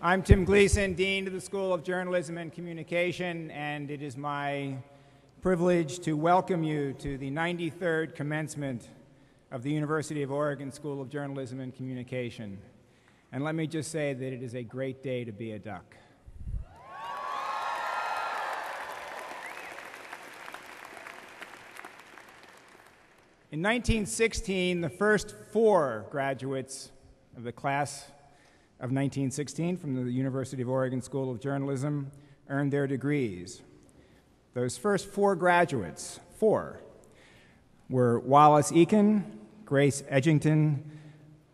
I'm Tim Gleason, Dean of the School of Journalism and Communication, and it is my privilege to welcome you to the 93rd commencement of the University of Oregon School of Journalism and Communication. And let me just say that it is a great day to be a Duck. In 1916, the first 4 graduates of the class of 1916 from the University of Oregon School of Journalism earned their degrees. Those first 4 graduates, were Wallace Eakin, Grace Edgington,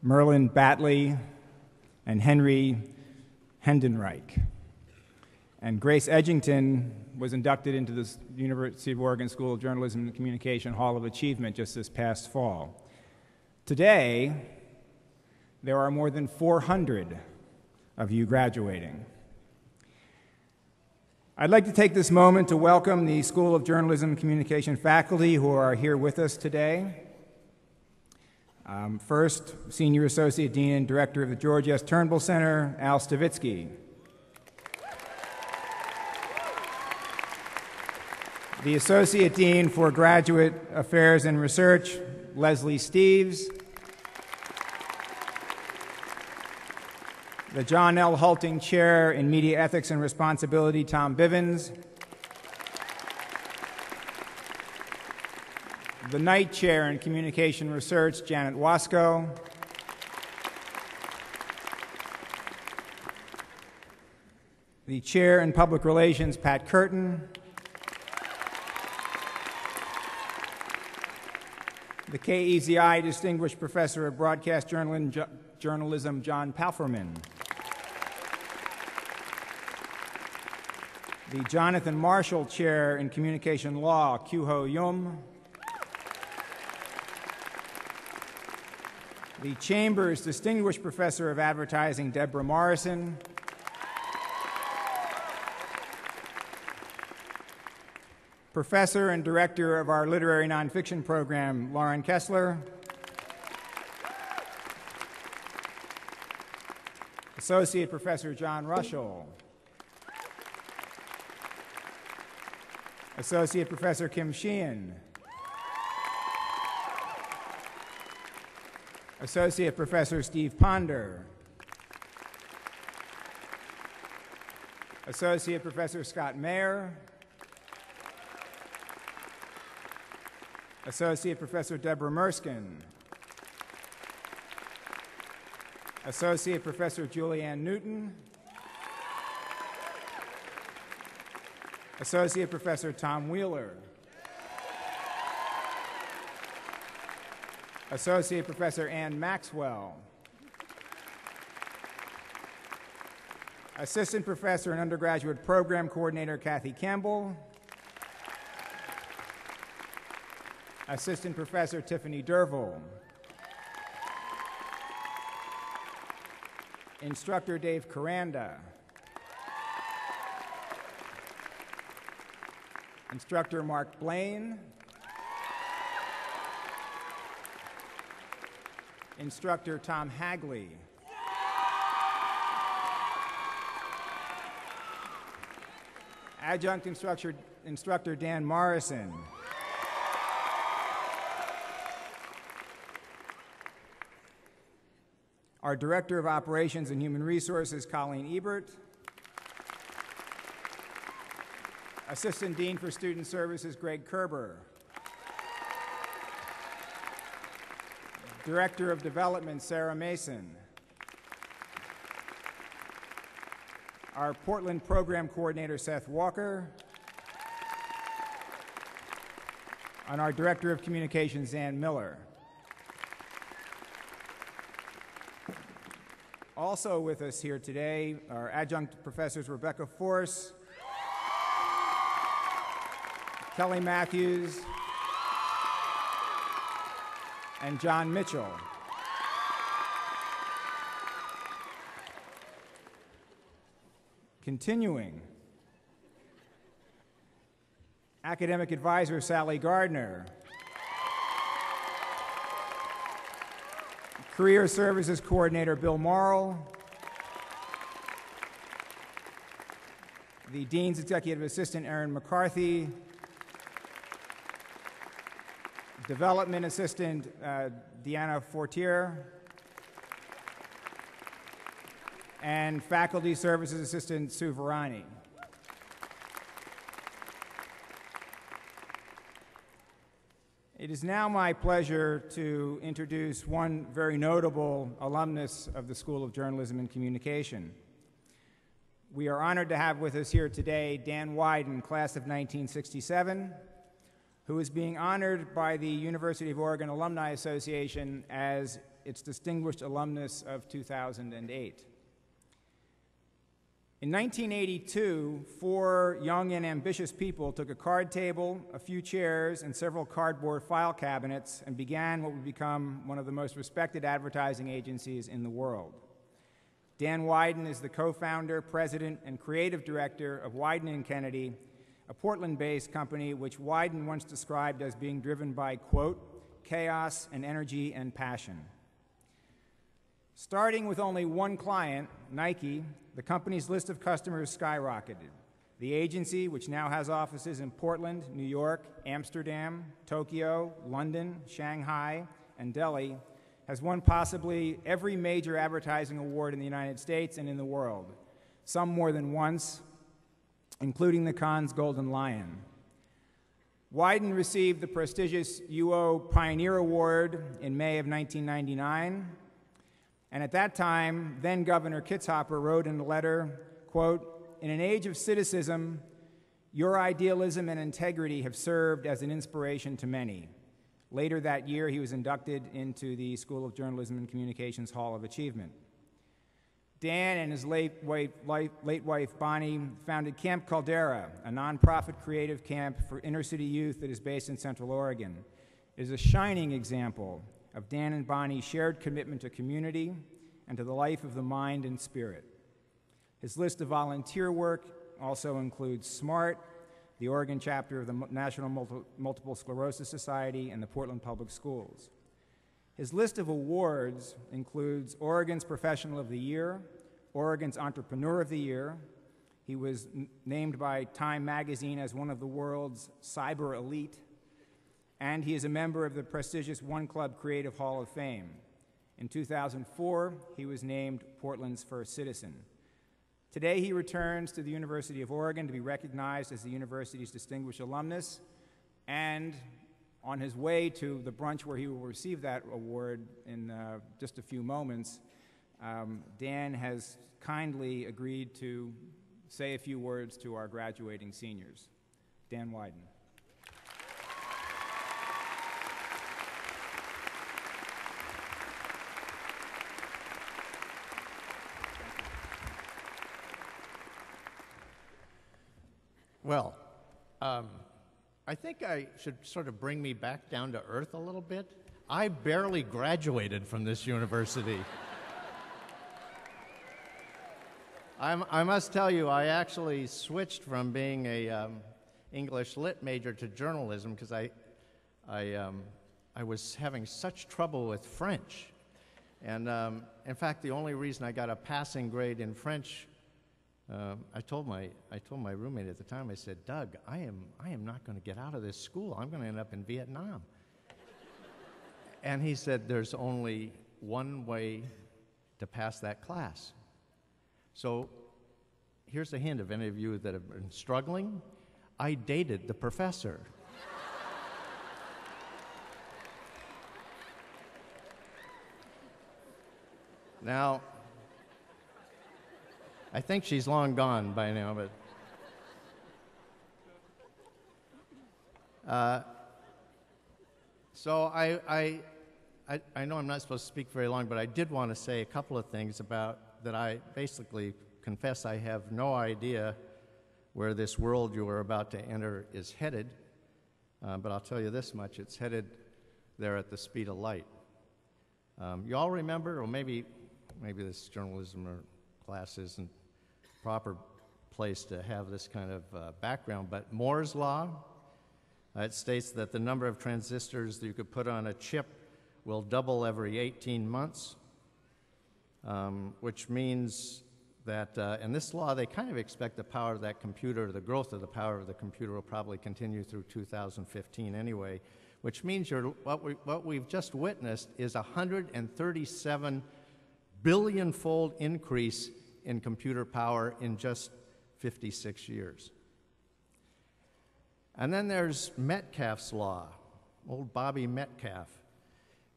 Merlin Batley, and Henry Hendenreich. And Grace Edgington was inducted into the University of Oregon School of Journalism and Communication Hall of Achievement just this past fall. Today, there are more than 400 of you graduating. I'd like to take this moment to welcome the School of Journalism and Communication faculty who are here with us today. First, Senior Associate Dean and Director of the George S. Turnbull Center, Al Stavitsky. The Associate Dean for Graduate Affairs and Research, Leslie Steeves. The John L. Hulting Chair in Media Ethics and Responsibility, Tom Bivens. The Knight Chair in Communication Research, Janet Wasco. The Chair in Public Relations, Pat Curtin. The KEZI Distinguished Professor of Broadcast Journalism, John Palferman. The Jonathan Marshall Chair in Communication Law, Kyu-Ho Yum. The Chambers Distinguished Professor of Advertising, Deborah Morrison. Professor and Director of our Literary Nonfiction Program, Lauren Kessler. Associate Professor John Rushell. Associate Professor Kim Sheehan. Associate Professor Steve Ponder. Associate Professor Scott Mayer. Associate Professor Deborah Merskin. Associate Professor Julianne Newton. Associate Professor Tom Wheeler. Associate Professor Ann Maxwell. Assistant Professor and Undergraduate Program Coordinator Kathy Campbell. Assistant Professor Tiffany Derville. Instructor Dave Caranda. Instructor Mark Blaine. Instructor Tom Hagley. Adjunct Instructor Dan Morrison. Our Director of Operations and Human Resources, Colleen Ebert. Assistant Dean for Student Services, Greg Kerber. Director of Development, Sarah Mason. Our Portland Program Coordinator, Seth Walker. And our Director of Communications, Ann Miller. Also with us here today are Adjunct Professors Rebecca Force, Kelly Matthews, and John Mitchell. Continuing, Academic Advisor Sally Gardner, Career Services Coordinator Bill Morrill, the Dean's Executive Assistant, Erin McCarthy, Development Assistant, Deanna Fortier, and Faculty Services Assistant, Sue Varani. It is now my pleasure to introduce one very notable alumnus of the School of Journalism and Communication. We are honored to have with us here today Dan Wyden, class of 1967, who is being honored by the University of Oregon Alumni Association as its Distinguished Alumnus of 2008. In 1982, 4 young and ambitious people took a card table, a few chairs, and several cardboard file cabinets and began what would become one of the most respected advertising agencies in the world. Dan Wyden is the co-founder, president, and creative director of Wyden & Kennedy, a Portland-based company which Wyden once described as being driven by, quote, chaos and energy and passion. Starting with only one client, Nike, the company's list of customers skyrocketed. The agency, which now has offices in Portland, New York, Amsterdam, Tokyo, London, Shanghai, and Delhi, has won possibly every major advertising award in the United States and in the world, some more than once, including the Cannes Golden Lion. Wyden received the prestigious UO Pioneer Award in May of 1999, and at that time, then Governor Kitzhaber wrote in a letter, quote, "In an age of cynicism, your idealism and integrity have served as an inspiration to many." Later that year, he was inducted into the School of Journalism and Communications Hall of Achievement. Dan and his late wife, Bonnie, founded Camp Caldera, a nonprofit creative camp for inner-city youth that is based in Central Oregon. It is a shining example of Dan and Bonnie's shared commitment to community and to the life of the mind and spirit. His list of volunteer work also includes SMART, the Oregon chapter of the National Multiple Sclerosis Society, and the Portland Public Schools. His list of awards includes Oregon's Professional of the Year, Oregon's Entrepreneur of the Year. He was named by Time magazine as one of the world's cyber elite, and he is a member of the prestigious One Club Creative Hall of Fame. In 2004, he was named Portland's first citizen. Today, he returns to the University of Oregon to be recognized as the university's distinguished alumnus, and on his way to the brunch where he will receive that award in just a few moments, Dan has kindly agreed to say a few words to our graduating seniors. Dan Wyden. Well, I think I should sort of bring me back down to earth a little bit. I barely graduated from this university. I must tell you, I actually switched from being a English Lit major to journalism because I was having such trouble with French. And in fact, the only reason I got a passing grade in French, I told my roommate at the time, I said, "Doug, I am not going to get out of this school. I'm going to end up in Vietnam." And he said, "There's only one way to pass that class." So here's a hint of any of you that have been struggling. I dated the professor. Now, I think she's long gone by now, but so I know I'm not supposed to speak very long, but I did want to say a couple of things about that. I basically confess I have no idea where this world you are about to enter is headed, but I'll tell you this much: it's headed there at the speed of light. You all remember, or maybe this journalism or class isn't proper place to have this kind of background, but Moore's Law, it states that the number of transistors that you could put on a chip will double every 18 months, which means that in this law, they kind of expect the power of that computer, the growth of the power of the computer will probably continue through 2015 anyway, which means what we've just witnessed is a 137 billion-fold increase in computer power in just 56 years. And then there's Metcalfe's law, old Bobby Metcalfe.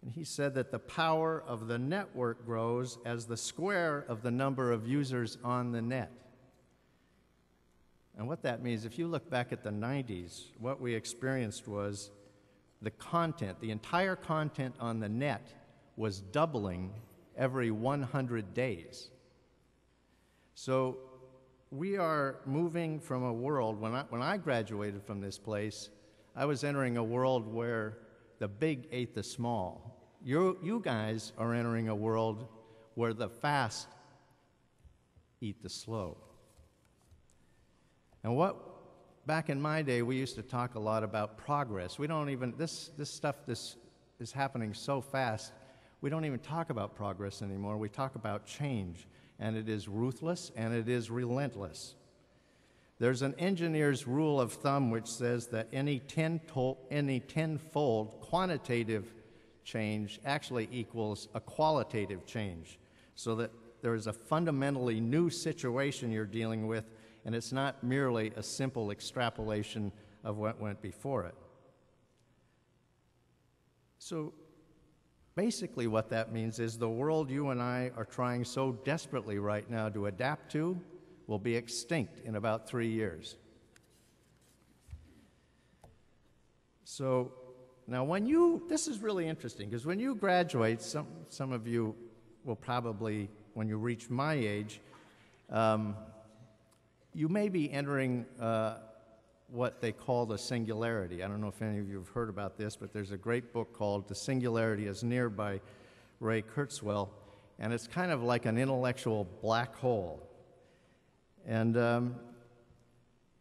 And he said that the power of the network grows as the square of the number of users on the net. And what that means, if you look back at the 90s, what we experienced was the content, the entire content on the net was doubling every 100 days. So we are moving from a world, when I graduated from this place, I was entering a world where the big ate the small. You guys are entering a world where the fast eat the slow. And back in my day, we used to talk a lot about progress. We don't even, this is happening so fast, we don't even talk about progress anymore. We talk about change, and it is ruthless and it is relentless. There's an engineer's rule of thumb which says that any tenfold quantitative change actually equals a qualitative change, so that there is a fundamentally new situation you're dealing with, and it's not merely a simple extrapolation of what went before it. So basically what that means is the world you and I are trying so desperately right now to adapt to will be extinct in about 3 years. So now this is really interesting, because when you graduate, some of you will probably, when you reach my age, you may be entering what they call the singularity. I don't know if any of you have heard about this, but there's a great book called The Singularity is Near by Ray Kurzweil, and it's kind of like an intellectual black hole. And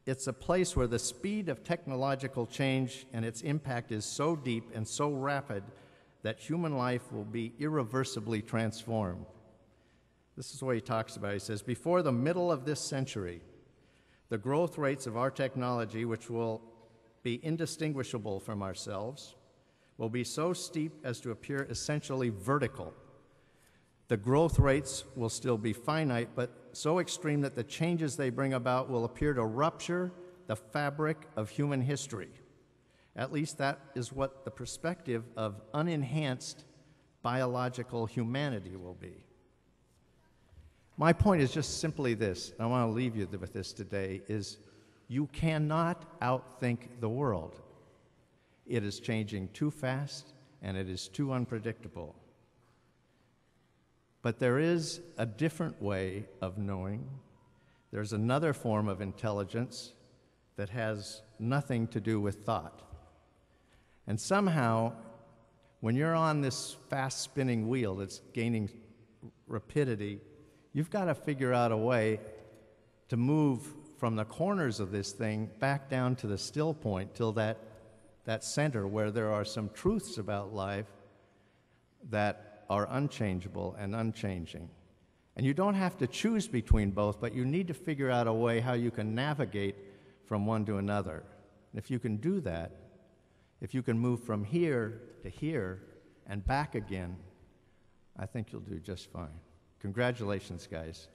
it's a place where the speed of technological change and its impact is so deep and so rapid that human life will be irreversibly transformed. This is what he talks about. He says, before the middle of this century, the growth rates of our technology, which will be indistinguishable from ourselves, will be so steep as to appear essentially vertical. The growth rates will still be finite, but so extreme that the changes they bring about will appear to rupture the fabric of human history. At least that is what the perspective of unenhanced biological humanity will be. My point is just simply this, and I want to leave you with this today, is you cannot outthink the world. It is changing too fast, and it is too unpredictable. But there is a different way of knowing. There's another form of intelligence that has nothing to do with thought. And somehow, when you're on this fast-spinning wheel that's gaining rapidity, you've got to figure out a way to move from the corners of this thing back down to the still point, till that center where there are some truths about life that are unchangeable and unchanging. And you don't have to choose between both, but you need to figure out a way how you can navigate from one to another. And if you can do that, if you can move from here to here and back again, I think you'll do just fine. Congratulations, guys.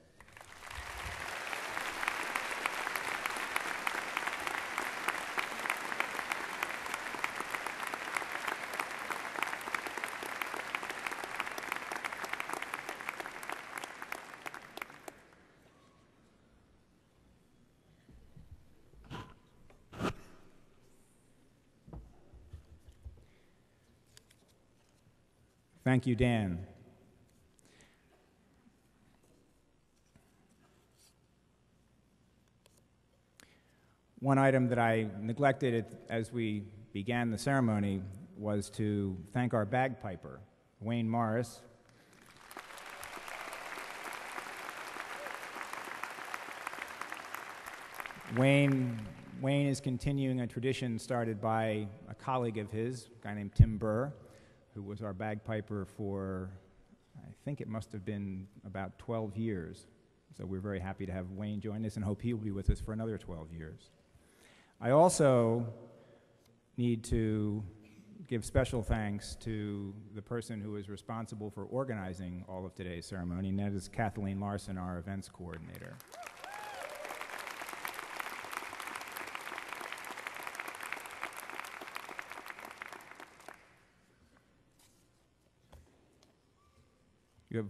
Thank you, Dan. One item that I neglected as we began the ceremony was to thank our bagpiper, Wayne Morris. Wayne is continuing a tradition started by a colleague of his, a guy named Tim Burr, who was our bagpiper for, I think it must have been about 12 years, So we're very happy to have Wayne join us and hope he'll be with us for another 12 years. I also need to give special thanks to the person who is responsible for organizing all of today's ceremony, and that is Kathleen Larson, our events coordinator. You have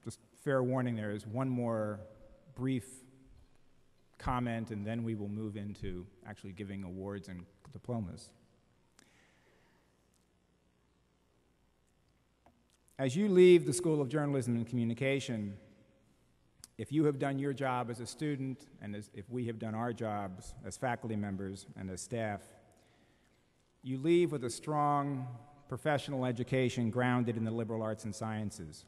just fair warning, there is one more brief comment, and then we will move into actually giving awards and diplomas. As you leave the School of Journalism and Communication, if you have done your job as a student, and if we have done our jobs as faculty members and as staff, you leave with a strong professional education grounded in the liberal arts and sciences.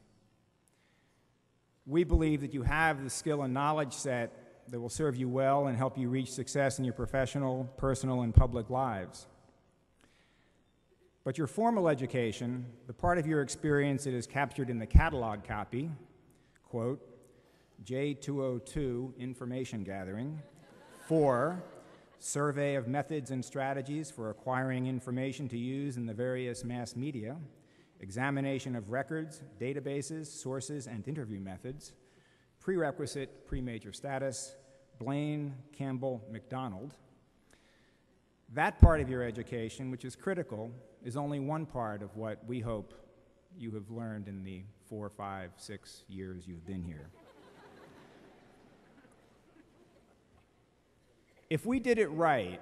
We believe that you have the skill and knowledge set that will serve you well and help you reach success in your professional, personal, and public lives. But your formal education, the part of your experience that is captured in the catalog copy, quote, J202 information gathering, 4, survey of methods and strategies for acquiring information to use in the various mass media, examination of records, databases, sources, and interview methods, prerequisite pre-major status, Blaine, Campbell, McDonald. That part of your education, which is critical, is only one part of what we hope you have learned in the 4, 5, 6 years you've been here. If we did it right,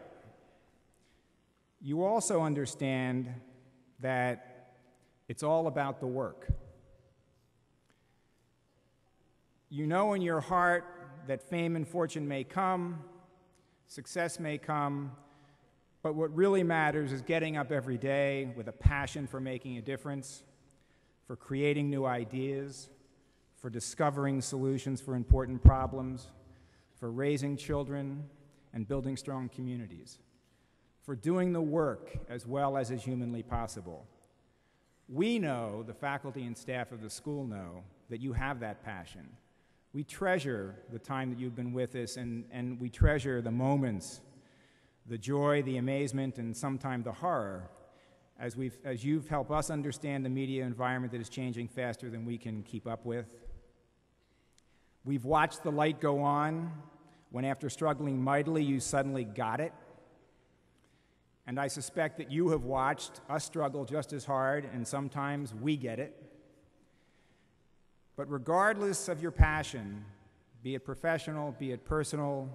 you also understand that it's all about the work. You know in your heart that fame and fortune may come, success may come, but what really matters is getting up every day with a passion for making a difference, for creating new ideas, for discovering solutions for important problems, for raising children and building strong communities, for doing the work as well as is humanly possible. We know, the faculty and staff of the school know, that you have that passion. We treasure the time that you've been with us, and we treasure the moments, the joy, the amazement, and sometimes the horror, as you've helped us understand the media environment that is changing faster than we can keep up with. We've watched the light go on when, after struggling mightily, you suddenly got it. And I suspect that you have watched us struggle just as hard, and sometimes we get it. But regardless of your passion, be it professional, be it personal,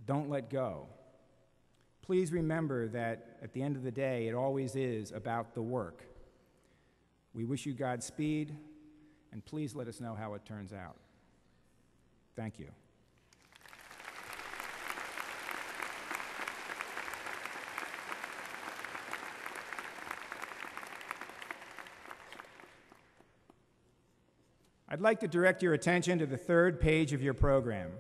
don't let go. Please remember that at the end of the day, it always is about the work. We wish you Godspeed, and please let us know how it turns out. Thank you. I'd like to direct your attention to the third page of your program.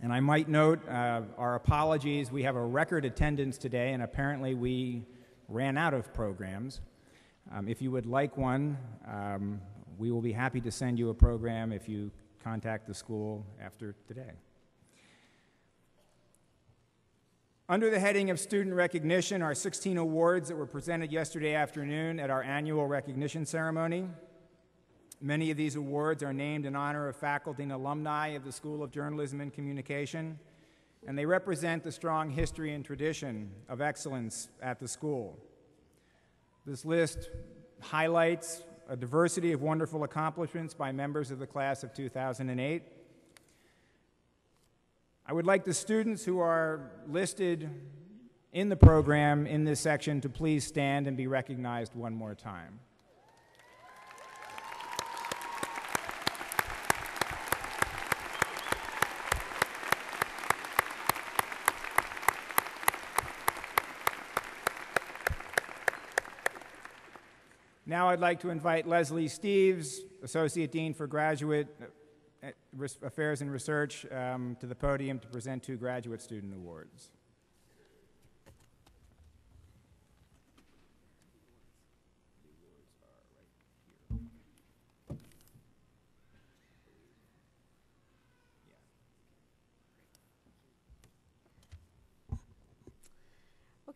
And I might note our apologies. We have a record attendance today, and apparently we ran out of programs. If you would like one, we will be happy to send you a program if you contact the school after today. Under the heading of student recognition are 16 awards that were presented yesterday afternoon at our annual recognition ceremony. Many of these awards are named in honor of faculty and alumni of the School of Journalism and Communication, and they represent the strong history and tradition of excellence at the school. This list highlights a diversity of wonderful accomplishments by members of the class of 2008. I would like the students who are listed in the program in this section to please stand and be recognized one more time. Now I'd like to invite Leslie Steves, Associate Dean for Graduate Affairs and Research, to the podium to present 2 graduate student awards.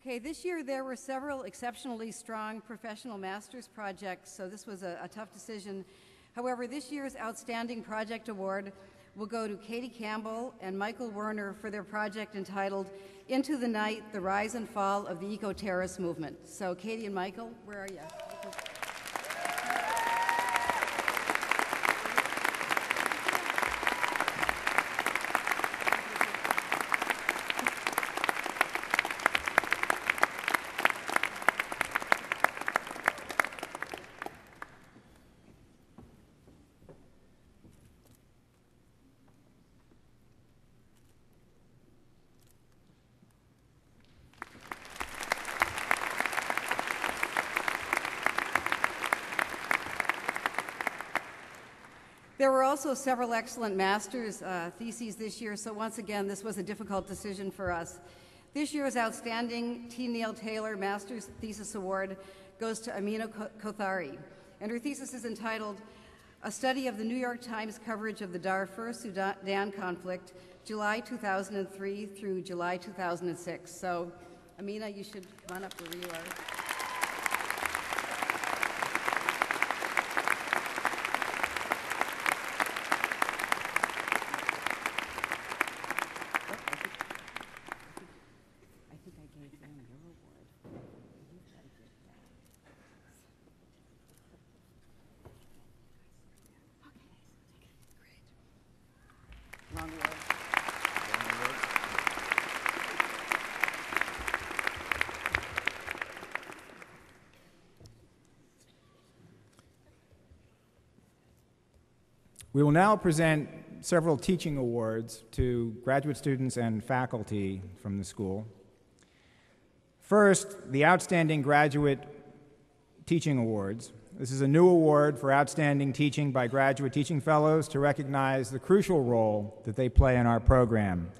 Okay, this year there were several exceptionally strong professional master's projects, so this was a tough decision. However, this year's Outstanding Project Award will go to Katie Campbell and Michael Werner for their project entitled Into the Night, the Rise and Fall of the Eco-Terrorist Movement. So Katie and Michael, where are you? There were also several excellent master's theses this year, so once again, this was a difficult decision for us. This year's Outstanding T. Neil Taylor Master's Thesis Award goes to Amina Kothari, and her thesis is entitled A Study of the New York Times Coverage of the Darfur-Sudan Conflict, July 2003 through July 2006. So, Amina, you should come on up where you are. We will now present several teaching awards to graduate students and faculty from the school. First, the Outstanding Graduate Teaching Awards. This is a new award for outstanding teaching by graduate teaching fellows to recognize the crucial role that they play in our program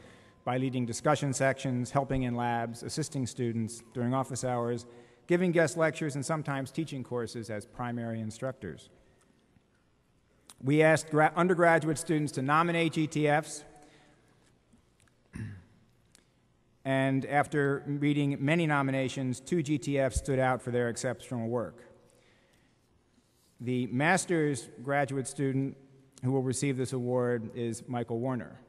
by leading discussion sections, helping in labs, assisting students during office hours, giving guest lectures, and sometimes teaching courses as primary instructors. We asked undergraduate students to nominate GTFs, and after reading many nominations, 2 GTFs stood out for their exceptional work. The master's graduate student who will receive this award is Michael Werner.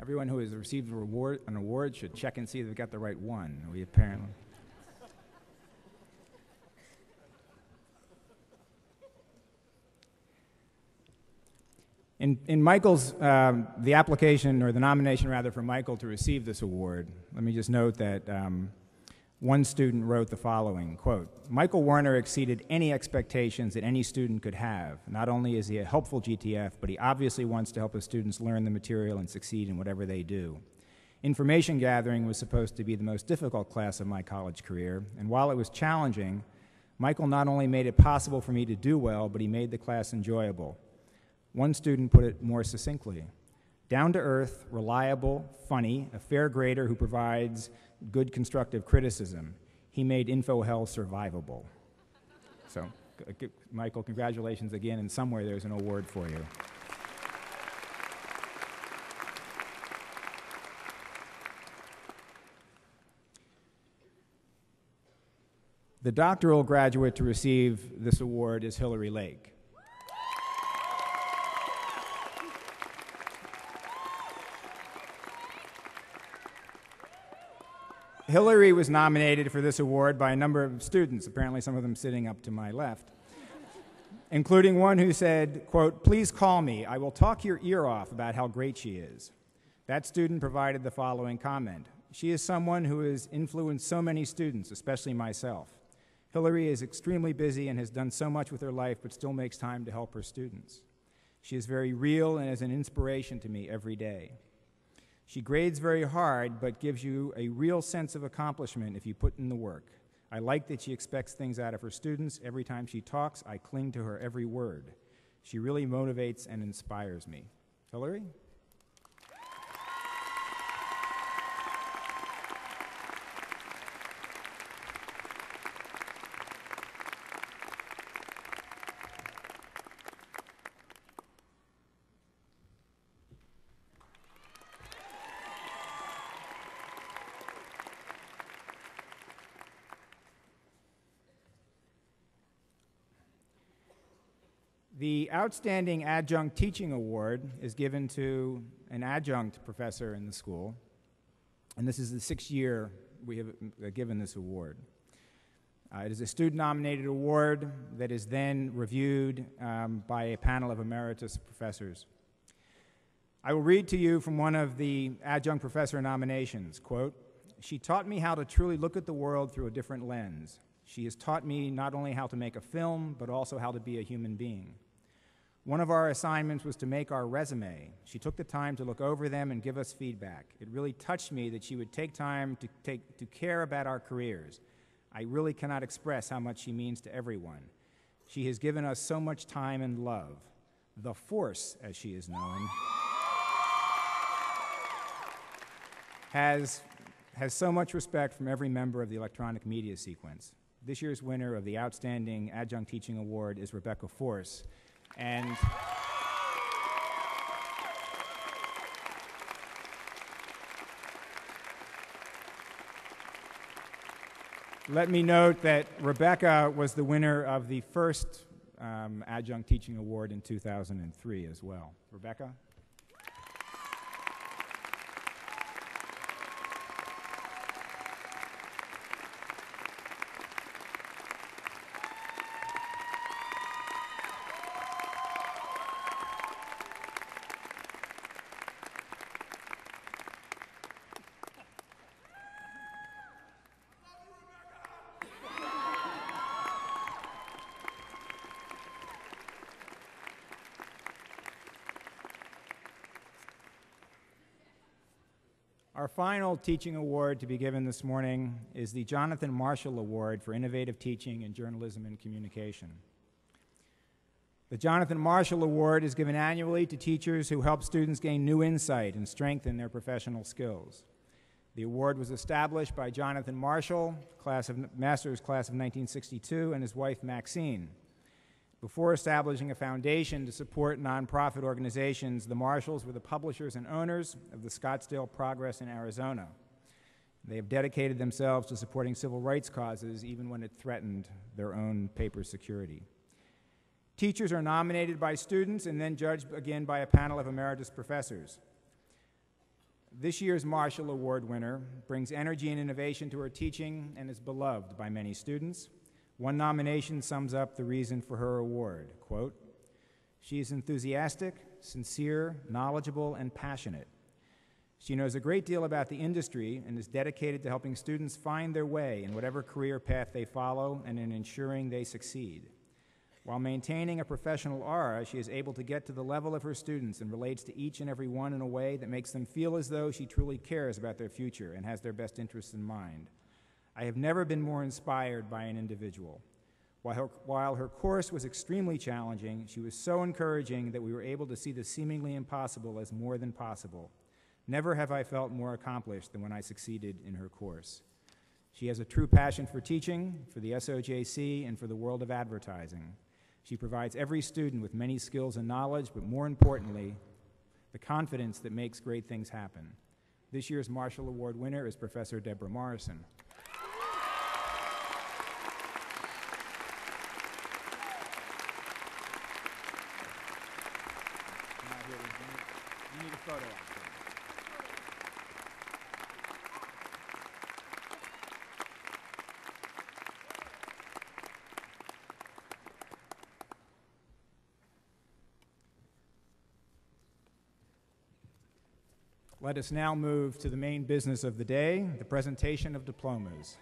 Everyone who has received an award should check and see they've got the right one. We apparently. In Michael's, the application, or the nomination rather, for Michael to receive this award, let me just note that one student wrote the following, quote, Michael Werner exceeded any expectations that any student could have. Not only is he a helpful GTF, but he obviously wants to help his students learn the material and succeed in whatever they do. Information gathering was supposed to be the most difficult class of my college career, and while it was challenging, Michael not only made it possible for me to do well, but he made the class enjoyable. One student put it more succinctly: down-to-earth, reliable, funny, a fair grader who provides good constructive criticism. He made info hell survivable. So, Michael, congratulations again, and somewhere there's an award for you. The doctoral graduate to receive this award is Hillary Lake. Hillary was nominated for this award by a number of students, apparently some of them sitting up to my left, including one who said, quote, please call me. I will talk your ear off about how great she is. That student provided the following comment: she is someone who has influenced so many students, especially myself. Hillary is extremely busy and has done so much with her life, but still makes time to help her students. She is very real and is an inspiration to me every day. She grades very hard, but gives you a real sense of accomplishment if you put in the work. I like that she expects things out of her students. Every time she talks, I cling to her every word. She really motivates and inspires me. Hillary? The Outstanding Adjunct Teaching Award is given to an adjunct professor in the school, and this is the 6th year we have given this award. It is a student-nominated award that is then reviewed by a panel of emeritus professors. I will read to you from one of the adjunct professor nominations, quote, "She taught me how to truly look at the world through a different lens. She has taught me not only how to make a film, but also how to be a human being. One of our assignments was to make our resume. She took the time to look over them and give us feedback. It really touched me that she would take time to care about our careers. I really cannot express how much she means to everyone. She has given us so much time and love. The Force, as she is known, has so much respect from every member of the electronic media sequence. This year's winner of the Outstanding Adjunct Teaching Award is Rebecca Force. And let me note that Rebecca was the winner of the first Adjunct Teaching Award in 2003 as well. Rebecca? Our final teaching award to be given this morning is the Jonathan Marshall Award for Innovative Teaching in Journalism and Communication. The Jonathan Marshall Award is given annually to teachers who help students gain new insight and strengthen their professional skills. The award was established by Jonathan Marshall, master's class of 1962, and his wife Maxine. Before establishing a foundation to support nonprofit organizations, the Marshalls were the publishers and owners of the Scottsdale Progress in Arizona. They have dedicated themselves to supporting civil rights causes even when it threatened their own paper security. Teachers are nominated by students and then judged again by a panel of emeritus professors. This year's Marshall Award winner brings energy and innovation to her teaching and is beloved by many students. One nomination sums up the reason for her award, quote, "She is enthusiastic, sincere, knowledgeable, and passionate. She knows a great deal about the industry and is dedicated to helping students find their way in whatever career path they follow and in ensuring they succeed. While maintaining a professional aura, she is able to get to the level of her students and relates to each and every one in a way that makes them feel as though she truly cares about their future and has their best interests in mind. I have never been more inspired by an individual. While her course was extremely challenging, she was so encouraging that we were able to see the seemingly impossible as more than possible. Never have I felt more accomplished than when I succeeded in her course. She has a true passion for teaching, for the SOJC, and for the world of advertising. She provides every student with many skills and knowledge, but more importantly, the confidence that makes great things happen. This year's Marshall Award winner is Professor Deborah Morrison. You need a photo op. Let us now move to the main business of the day, the presentation of diplomas.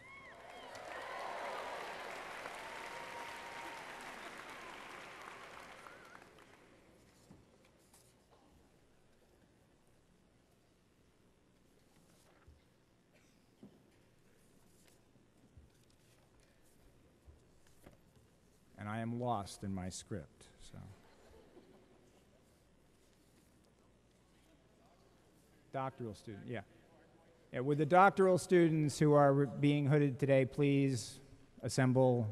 and I am lost in my script. So, doctoral student, yeah. Yeah, would the doctoral students who are being hooded today please assemble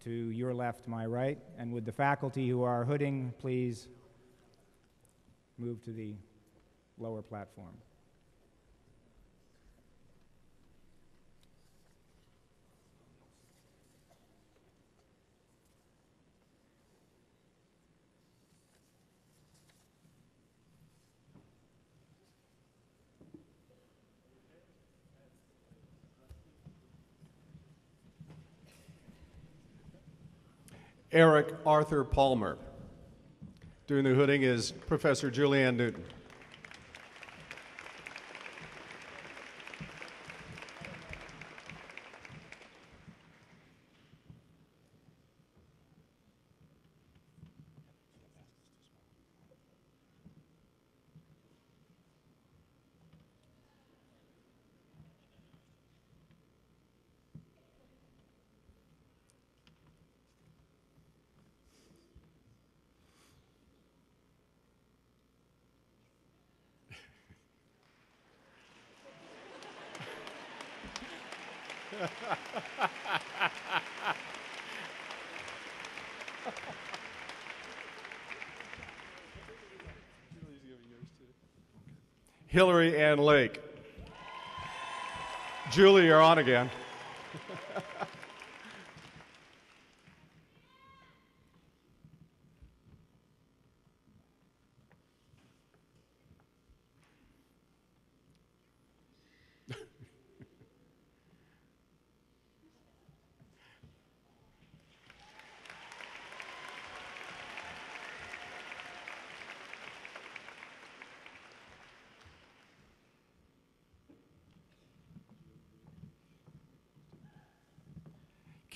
to your left, my right, and would the faculty who are hooding please move to the lower platform. Eric Arthur Palmer. Doing the hooding is Professor Julianne Newton. Hillary Ann Lake. Julie, you're on again.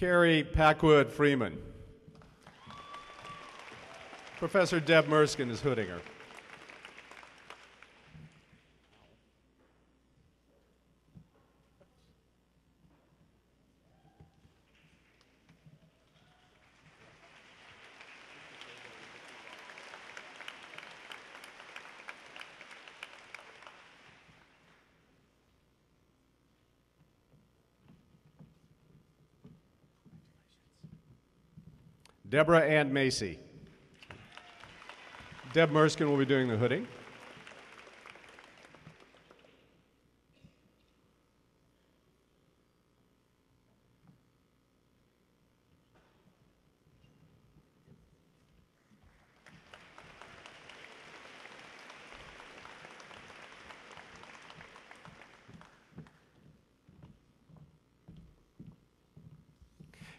Carrie Packwood Freeman. Professor Deb Merskin is hooding her. Deborah Ann Macy. Deb Merskin will be doing the hooding.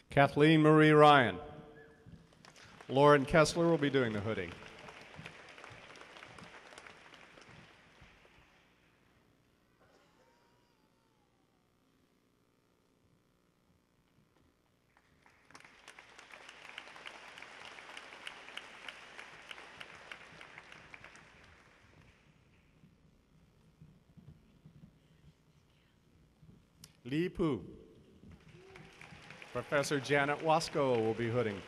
Kathleen Marie Ryan. Lauren Kessler will be doing the hooding. Lee Poo. Professor Janet Wasco will be hooding.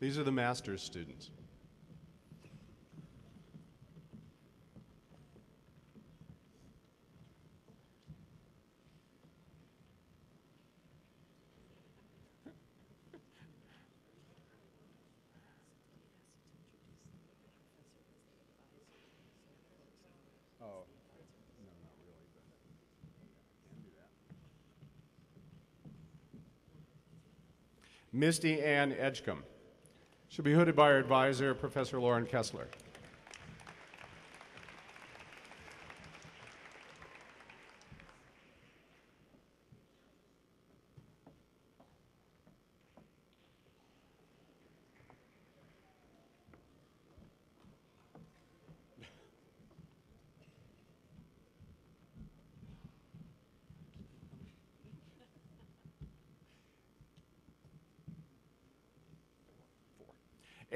These are the master's students. Misty Ann Edgecombe. She'll be hooded by her advisor, Professor Lauren Kessler.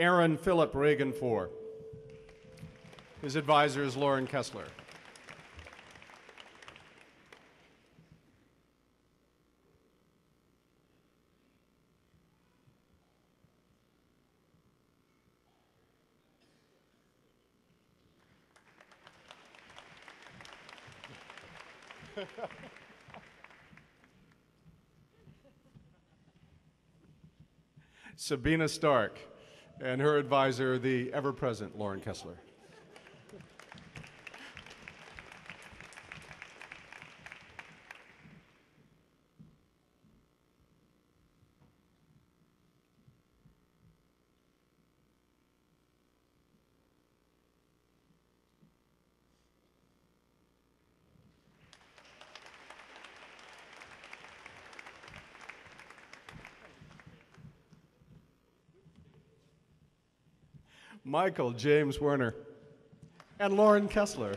Aaron Philip Reagan IV. His advisor is Lauren Kessler. Sabina Stark, and her advisor, the ever-present Lauren Kessler. Michael James Werner, and Lauren Kessler.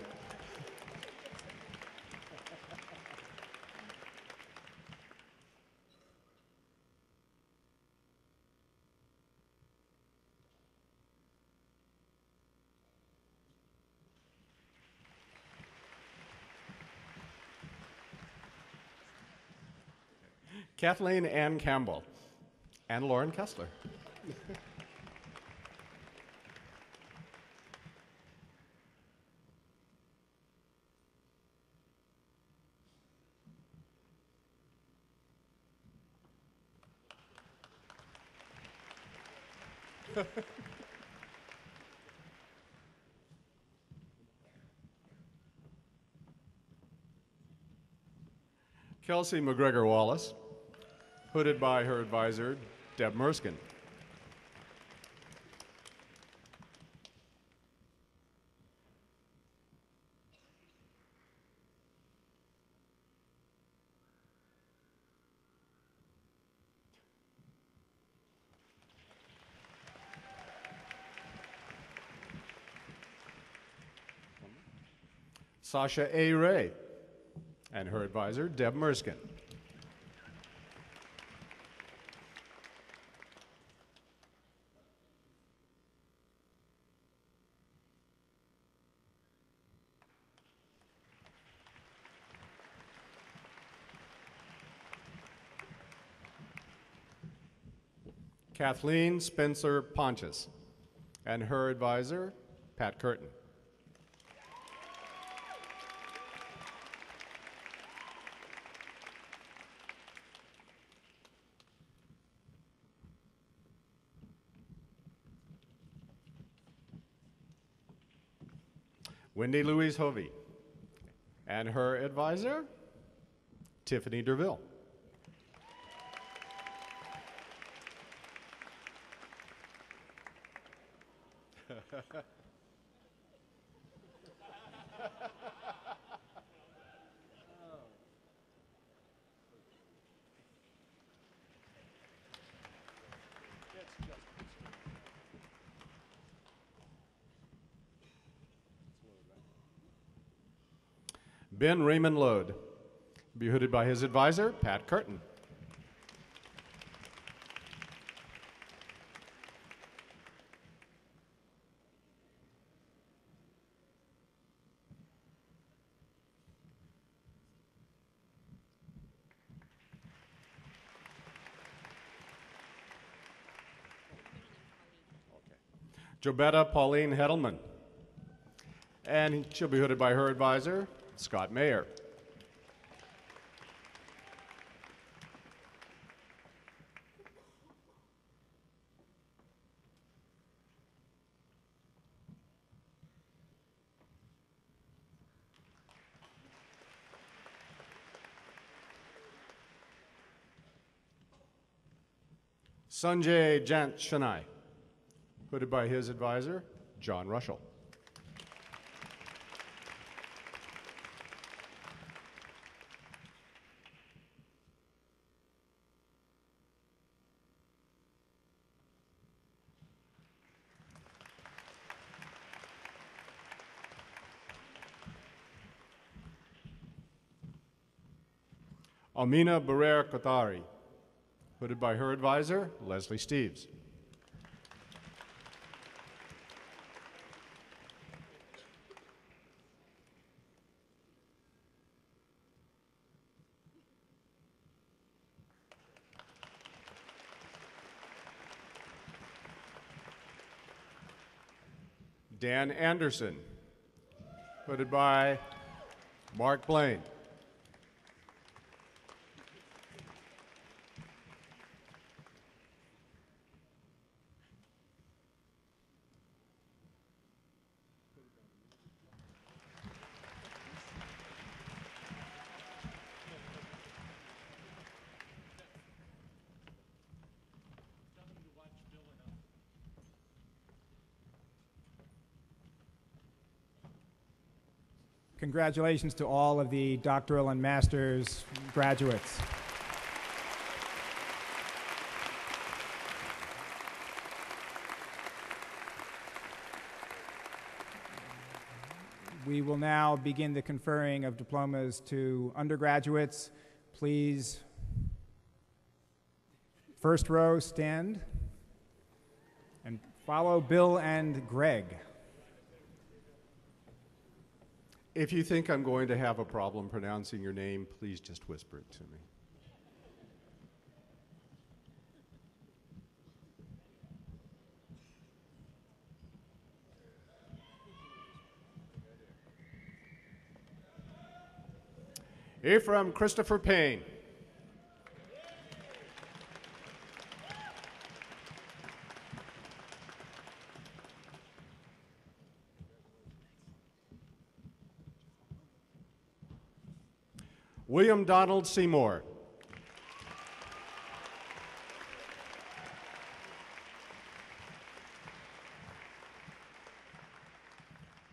Kathleen Ann Campbell, and Lauren Kessler. Kelsey McGregor Wallace, hooded by her advisor, Deb Merskin. Sasha A. Ray, and her advisor, Deb Merskin. Kathleen Spencer Pontius, and her advisor, Pat Curtin. Wendy Louise Hovey, and her advisor, Tiffany Derville. Ben Raymond Lode, be hooded by his advisor, Pat Curtin. Jobetta Pauline Hedelman, and she'll be hooded by her advisor, Scott Mayer. Sanjay Jant Shanai, hooded by his advisor, John Rushell. Amina Barrer Kotari, hooded by her advisor, Leslie Steves. Dan Anderson, hooded by Mark Blaine. Congratulations to all of the doctoral and master's graduates. We will now begin the conferring of diplomas to undergraduates. Please, first row, stand and follow Bill and Greg. If you think I'm going to have a problem pronouncing your name, please just whisper it to me. Ephraim Christopher Payne. William Donald Seymour.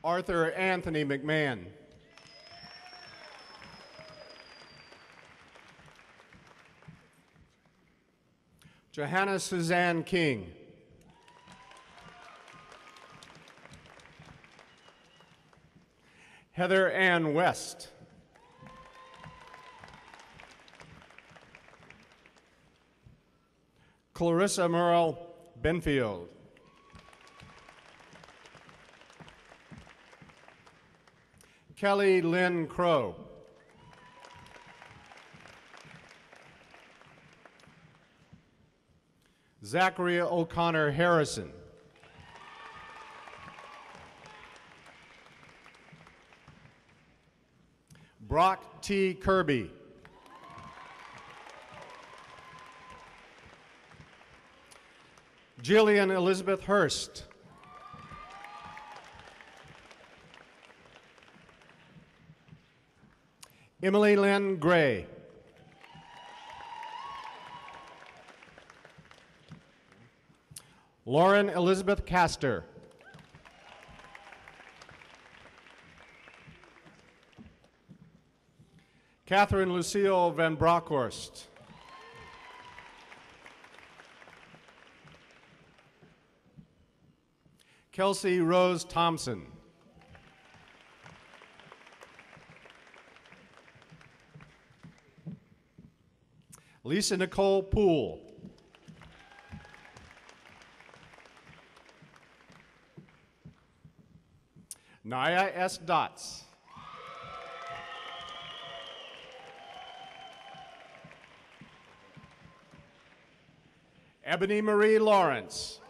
Arthur Anthony McMahon. Johanna Suzanne King. Heather Ann West. Clarissa Merle Benfield. Kelly Lynn Crow. Zachary O'Connor Harrison. Brock T. Kirby. Jillian Elizabeth Hurst. Emily Lynn Gray. Lauren Elizabeth Castor. Catherine Lucille Van Bronckhorst. Kelsey Rose Thompson. Lisa Nicole Poole. Naya S. Dotz. Ebony Marie Lawrence.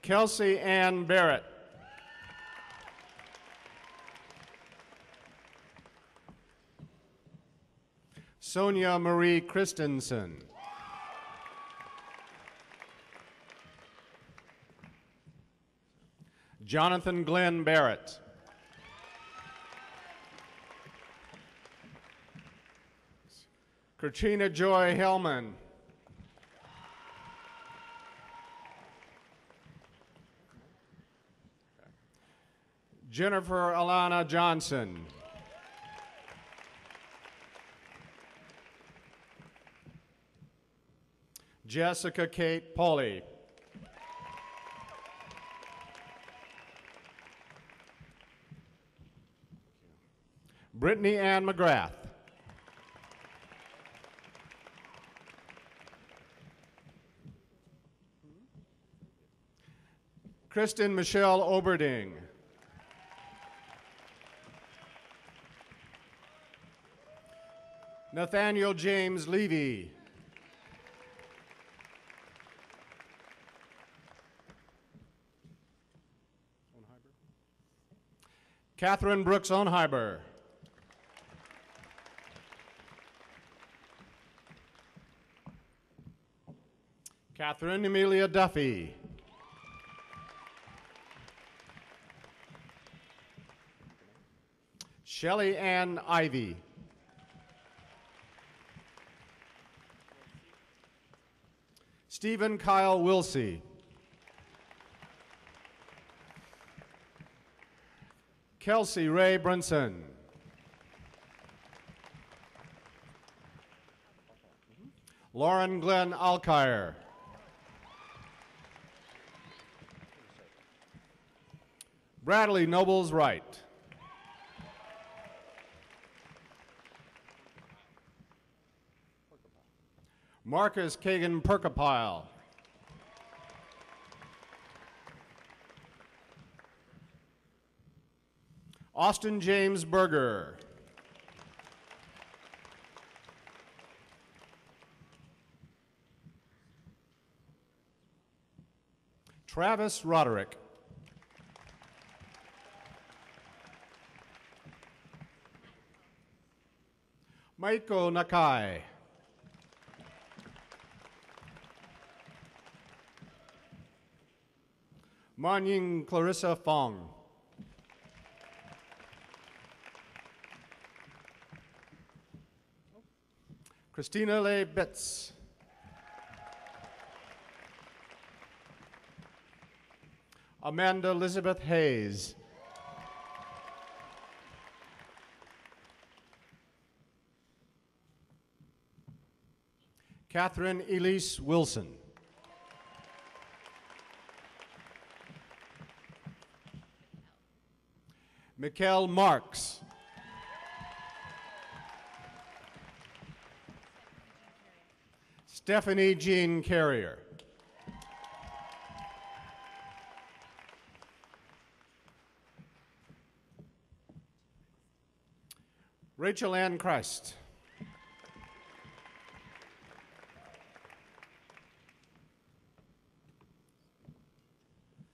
Kelsey Ann Barrett. Sonia Marie Christensen. Jonathan Glenn Barrett. Katrina Joy Hellman. Jennifer Alana Johnson. Jessica Kate Pauley. Brittany Ann McGrath. Kristen Michelle Oberding. Nathaniel James Levy. Catherine Brooks Onheiber. Catherine Amelia Duffy. Shelley Ann Ivy. Stephen Kyle Wilsey. Kelsey Ray Brunson. Lauren Glenn Alkire. Bradley Nobles Wright. Marcus Kagan Perkapile. Austin James Berger. Travis Roderick. Maiko Nakai. Manying Clarissa Fong. Christina Leigh Betts. Amanda Elizabeth Hayes. Catherine Elise Wilson. Mikkel Marks. Stephanie Jean Carrier. Rachel Ann Christ.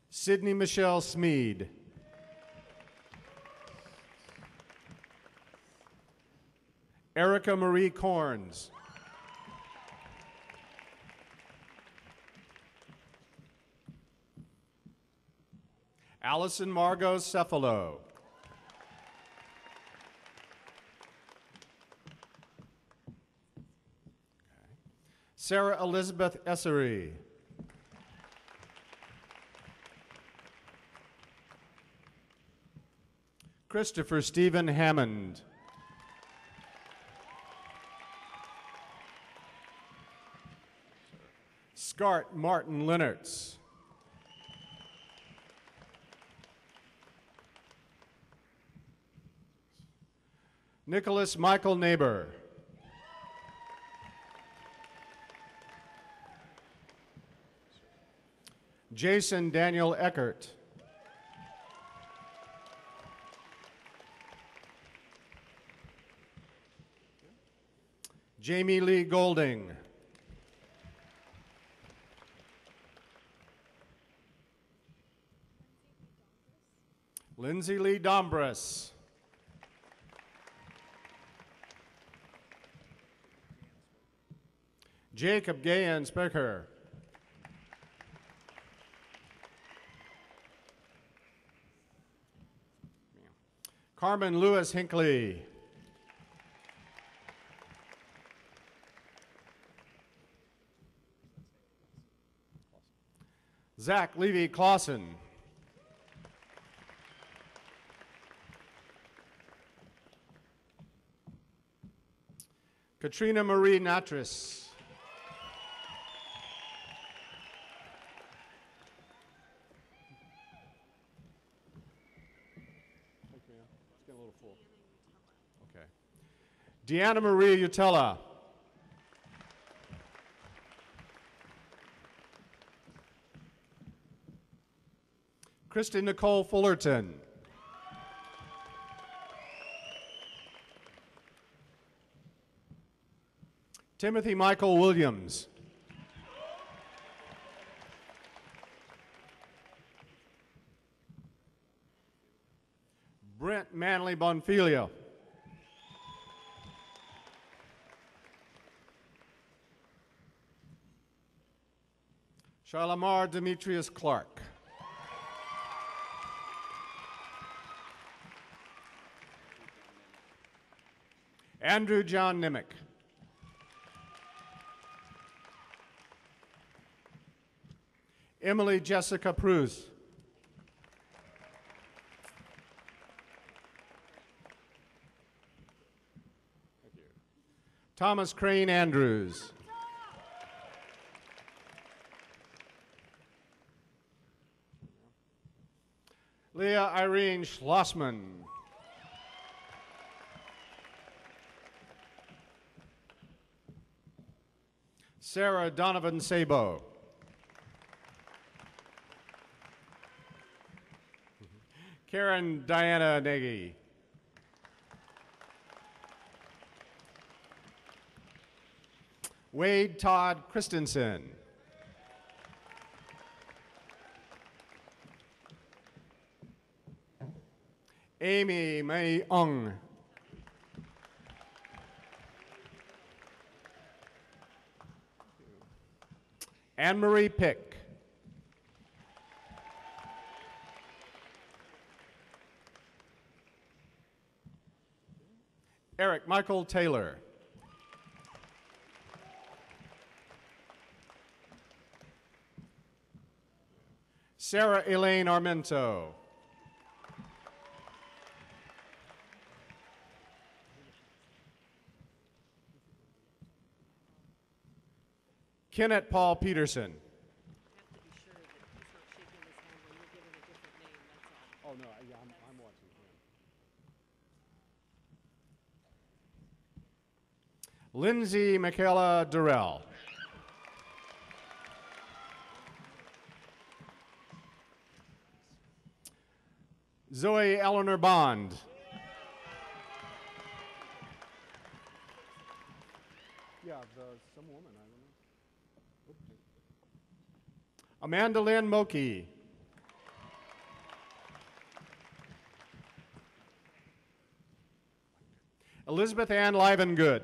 Sydney Michelle Smead. Erica Marie Corns. Allison Margot Cephalo. Sarah Elizabeth Essery. Christopher Stephen Hammond. Scart Martin Lennertz. Nicholas Michael Neighbor. Jason Daniel Eckert. Jamie Lee Golding. Lindsay Lee Dombras. Jacob Gahan Specker. Carmen Lewis Hinckley. Zach Levy Clausen. Katrina Marie Natris. It's getting a little full. Okay. Deanna Marie Utella. Kristen Nicole Fullerton. Timothy Michael Williams. Brent Manley Bonfiglio. Charlamar Demetrius Clark. Andrew John Nimick. Emily Jessica Pruse. Thank you. Thomas Crane Andrews. Leah Irene Schlossman. Sarah Donovan Sabo. Karen Diana Nagy. Wade Todd Christensen. Amy May Ung. Anne-Marie Pick. Eric Michael Taylor. Sarah Elaine Armento. Kenneth Paul Peterson. Oh, no, yeah, I'm watching him. Lindsay Michaela Durrell. Zoe Eleanor Bond. Yeah, some woman, I don't know. Amanda Lynn Moki. Elizabeth Ann Livengood.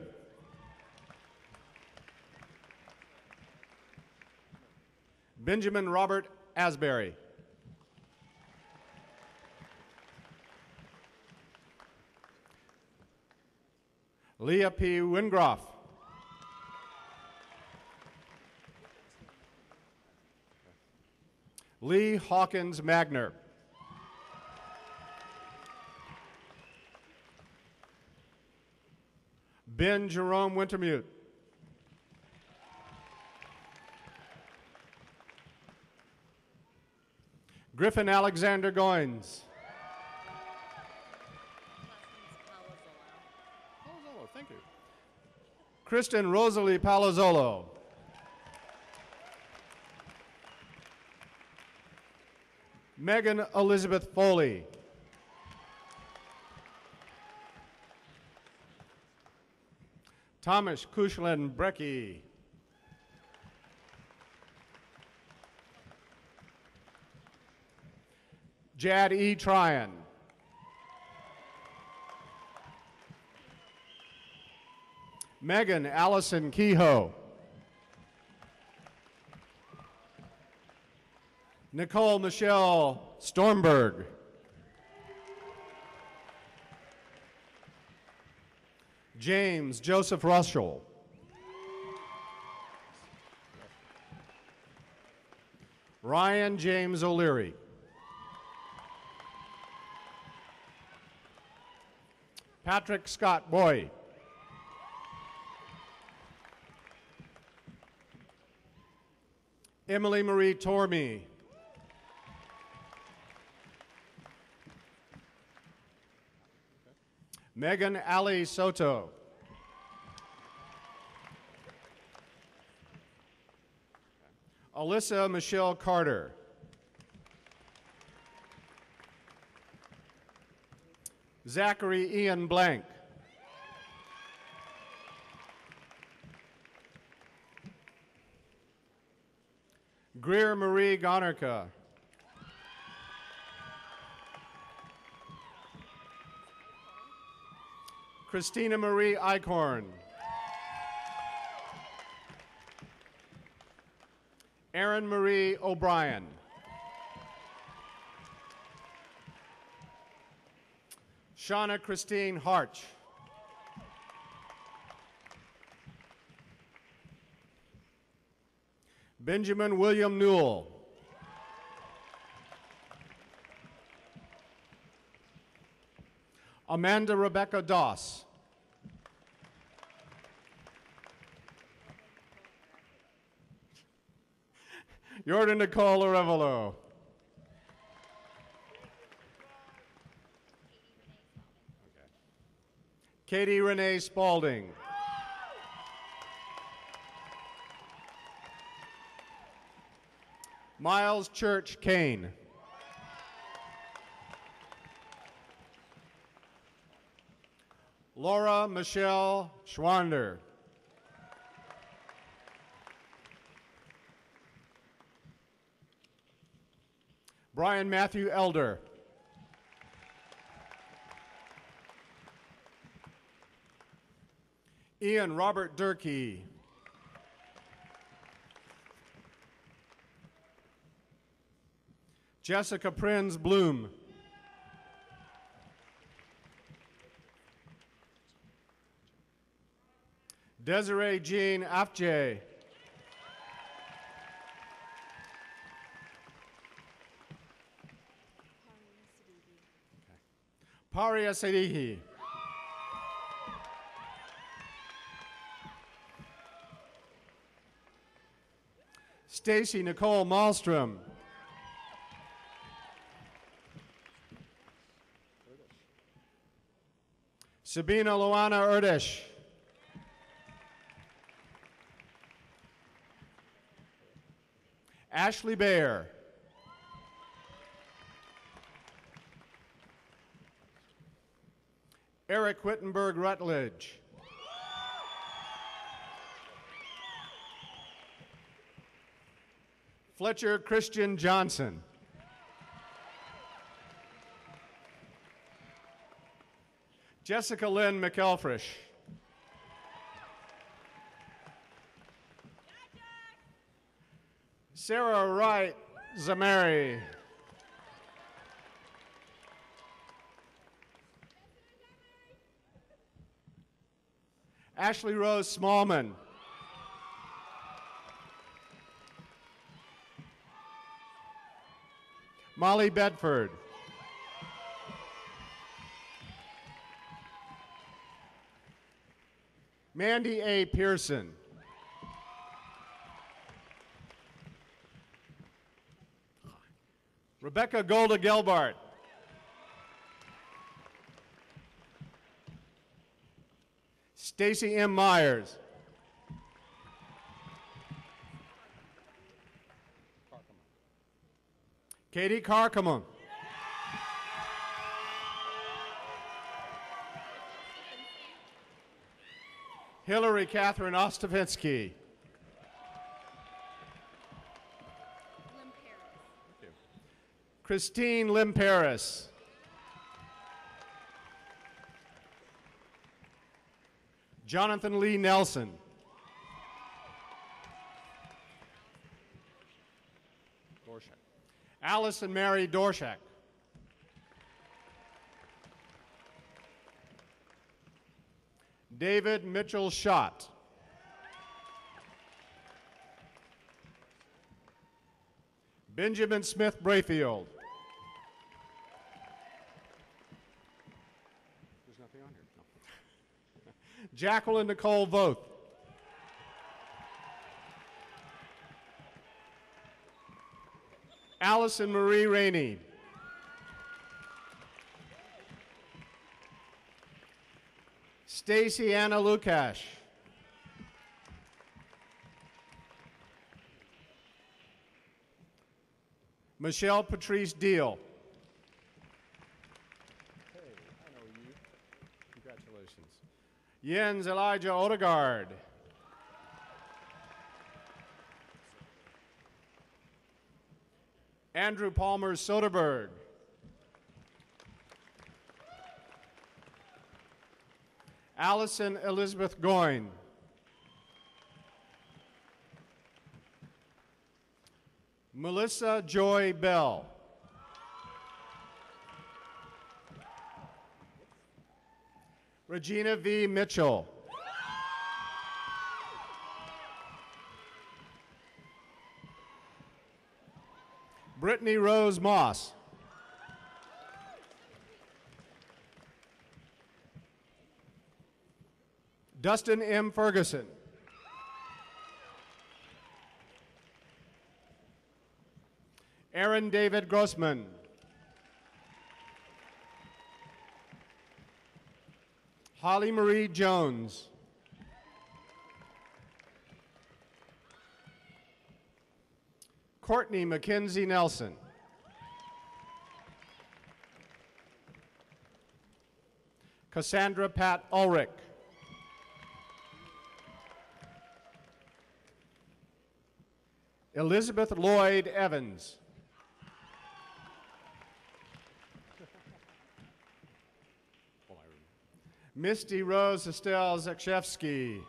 Benjamin Robert Asbury. Leah P. Wingroff. Lee Hawkins Magner. Ben Jerome Wintermute. Griffin Alexander Goins. Palazzolo, thank you. Kristen Rosalie Palazzolo. Megan Elizabeth Foley. Thomas Kushlin Brecky. Jad E. Tryon. Megan Allison Kehoe. Nicole Michelle Stormberg. James Joseph Russell. Ryan James O'Leary. Patrick Scott Boy. Emily Marie Tormey. Megan Ali Soto. Alyssa Michelle Carter. Zachary Ian Blank. Greer Marie Gonerka. Christina Marie Eichhorn. Erin Marie O'Brien. Shauna Christine Harch. Benjamin William Newell. Amanda Rebecca Doss. Jordan Nicole Arevalo. Katie Renee Spalding. Miles Church Kane. Laura Michelle Schwander. Brian Matthew Elder. Ian Robert Durkee. Jessica Prinz Bloom. Desiree Jean Afjay. Paria Sadihi. Stacy Nicole Malmstrom. Sabina Luana Erdish. Ashley Baer. Eric Wittenberg Rutledge. Fletcher Christian Johnson. Jessica Lynn McElfresh. Sarah Wright Zamari. Ashley Rose Smallman. Molly Bedford. Mandy A. Pearson. Rebecca Golda Gelbart. Stacy M. Myers. Katie Carcamon. Hillary Catherine Ostavinsky. Christine Lim Paris. Jonathan Lee Nelson. Allison Mary Dorshak. David Mitchell Schott. Benjamin Smith Brayfield. There's nothing on here. No. Jacqueline Nicole Voth. Allison Marie Rainey. Stacy Anna Lukash. Michelle Patrice Deal. Hey, I know you. Congratulations. Jens Elijah Odegaard. Andrew Palmer Soderberg. Allison Elizabeth Goyne. Melissa Joy Bell. Regina V. Mitchell. Brittany Rose Moss. Dustin M. Ferguson. Aaron David Grossman. Holly Marie Jones. Courtney Mackenzie Nelson. Cassandra Pat Ulrich. Elizabeth Lloyd Evans. Misty Rose Estelle Zakshevsky.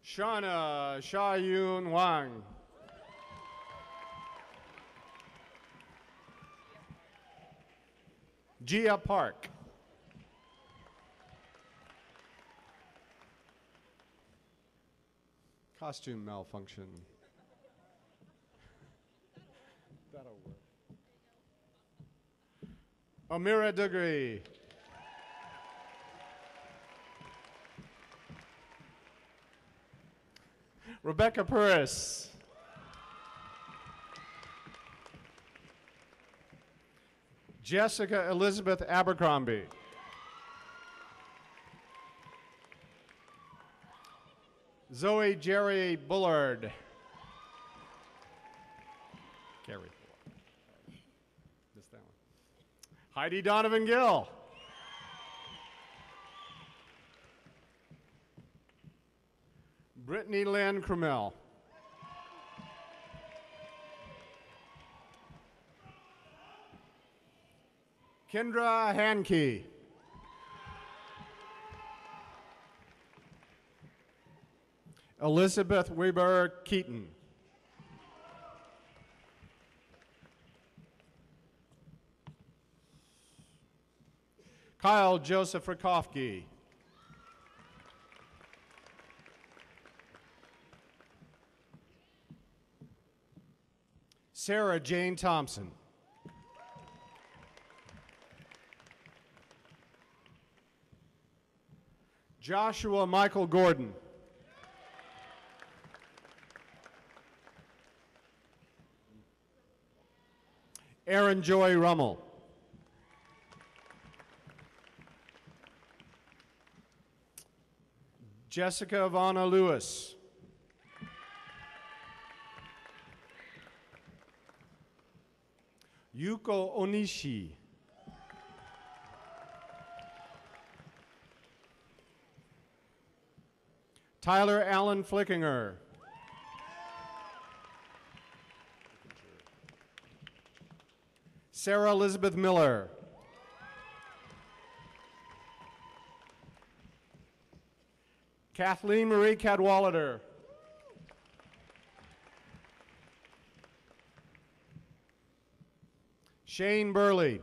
Shauna Sha-Yun Wang. Gia Park. Costume malfunction. That'll work. Amira Degree. Rebecca Puris. Jessica Elizabeth Abercrombie. Zoe Jerry Bullard. Carrie. Missed that one. Heidi Donovan Gill. Brittany Lynn Cromell. Kendra Hankey. Elizabeth Weber Keaton. Kyle Joseph Rakofsky. Sarah Jane Thompson. Joshua Michael Gordon. Aaron Joy Rummel. Jessica Ivana Lewis. Yuko Onishi. Tyler Allen Flickinger. Sarah Elizabeth Miller. Kathleen Marie Cadwallader. Shane Burley.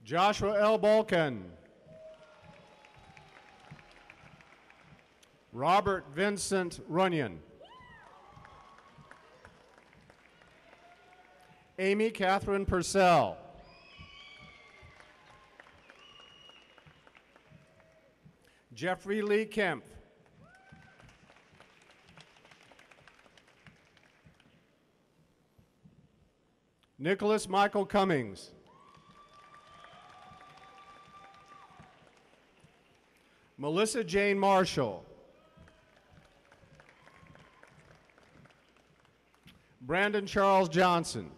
Joshua L. Balkan. Robert Vincent Runyon. Amy Catherine Purcell. Jeffrey Lee Kemp. Nicholas Michael Cummings. Melissa Jane Marshall. Brandon Charles Johnson.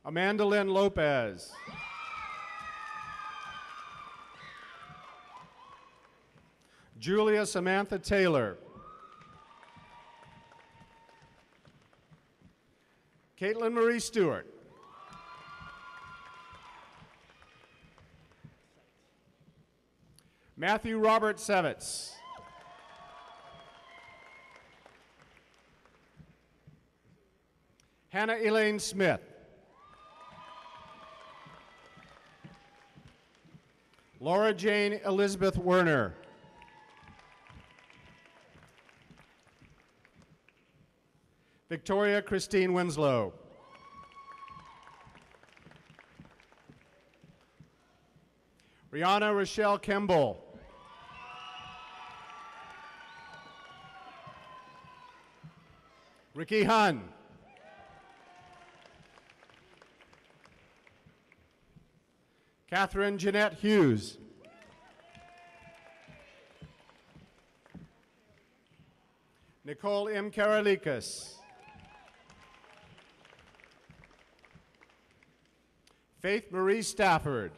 Amanda Lynn Lopez. Julia Samantha Taylor. Caitlin Marie Stewart. Matthew Robert Sevitz. Hannah Elaine Smith. Laura Jane Elizabeth Werner. Victoria Christine Winslow. Rihanna Rochelle Kimball. Ricky Hun. Catherine Jeanette Hughes. Nicole M. Karalikas. Faith Marie Stafford.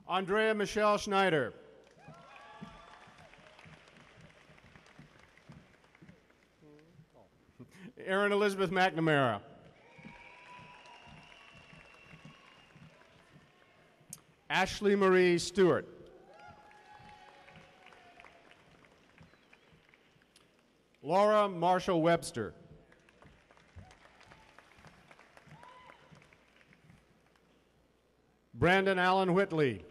Andrea Michelle Schneider. Erin Elizabeth McNamara. Ashley Marie Stewart. Laura Marshall Webster. Brandon Allen Whitley.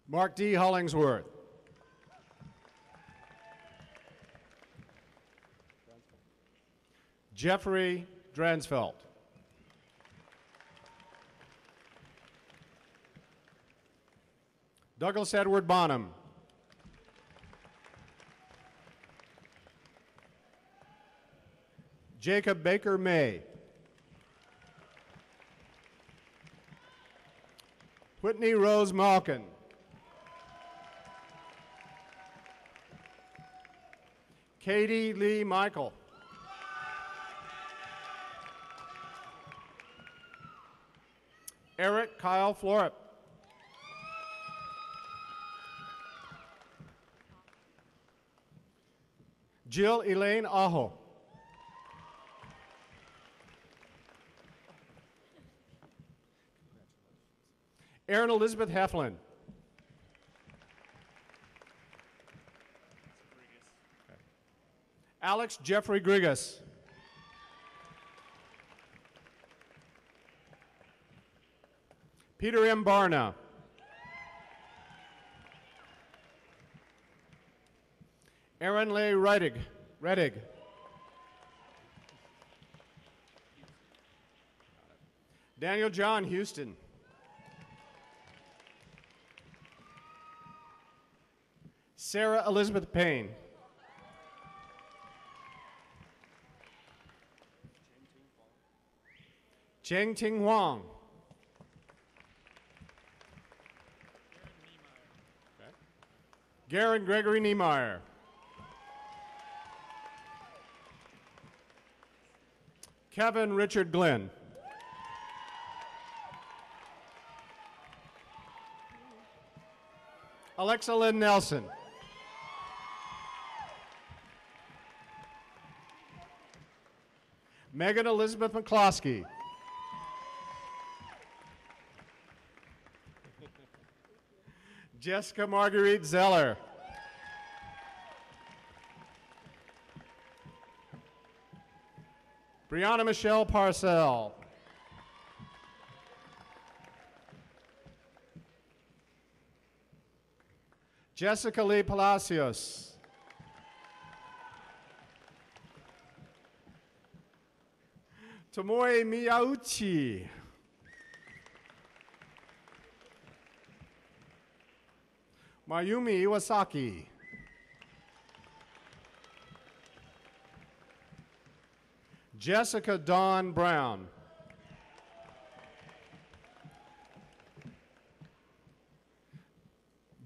Mark D. Hollingsworth. Jeffrey Dransfeld. Douglas Edward Bonham. Jacob Baker May. Whitney Rose Malkin. Katie Lee Michael. Eric Kyle Florip. Jill Elaine Aho. Erin Elizabeth Heflin. Alex Jeffrey Grigas. Peter M. Barna. Aaron Leigh Reddig. Daniel John Houston. Sarah Elizabeth Payne. Cheng Ting Huang. Garen Gregory Niemeyer. Kevin Richard Glenn. Alexa Lynn Nelson. Megan Elizabeth McCloskey. Jessica Marguerite Zeller. Brianna Michelle Parcell. Jessica Lee Palacios. Tomoe Miyauchi. Mayumi Iwasaki. Jessica Dawn Brown.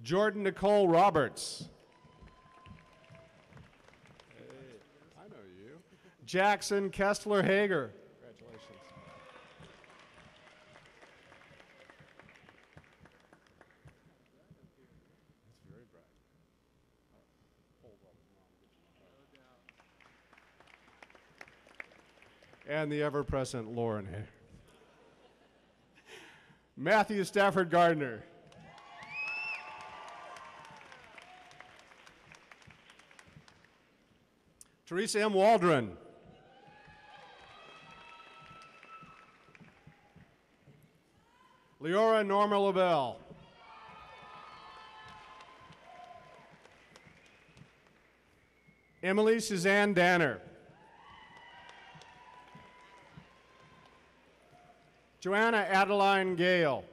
Jordan Nicole Roberts. Hey, I know you. Jackson Kessler Hager. Congratulations. That's very bright. And the ever-present Lauren Hager. Matthew Stafford Gardner. Teresa M. Waldron. Leora Norma LaBelle. Emily Suzanne Danner. Joanna Adeline Gale.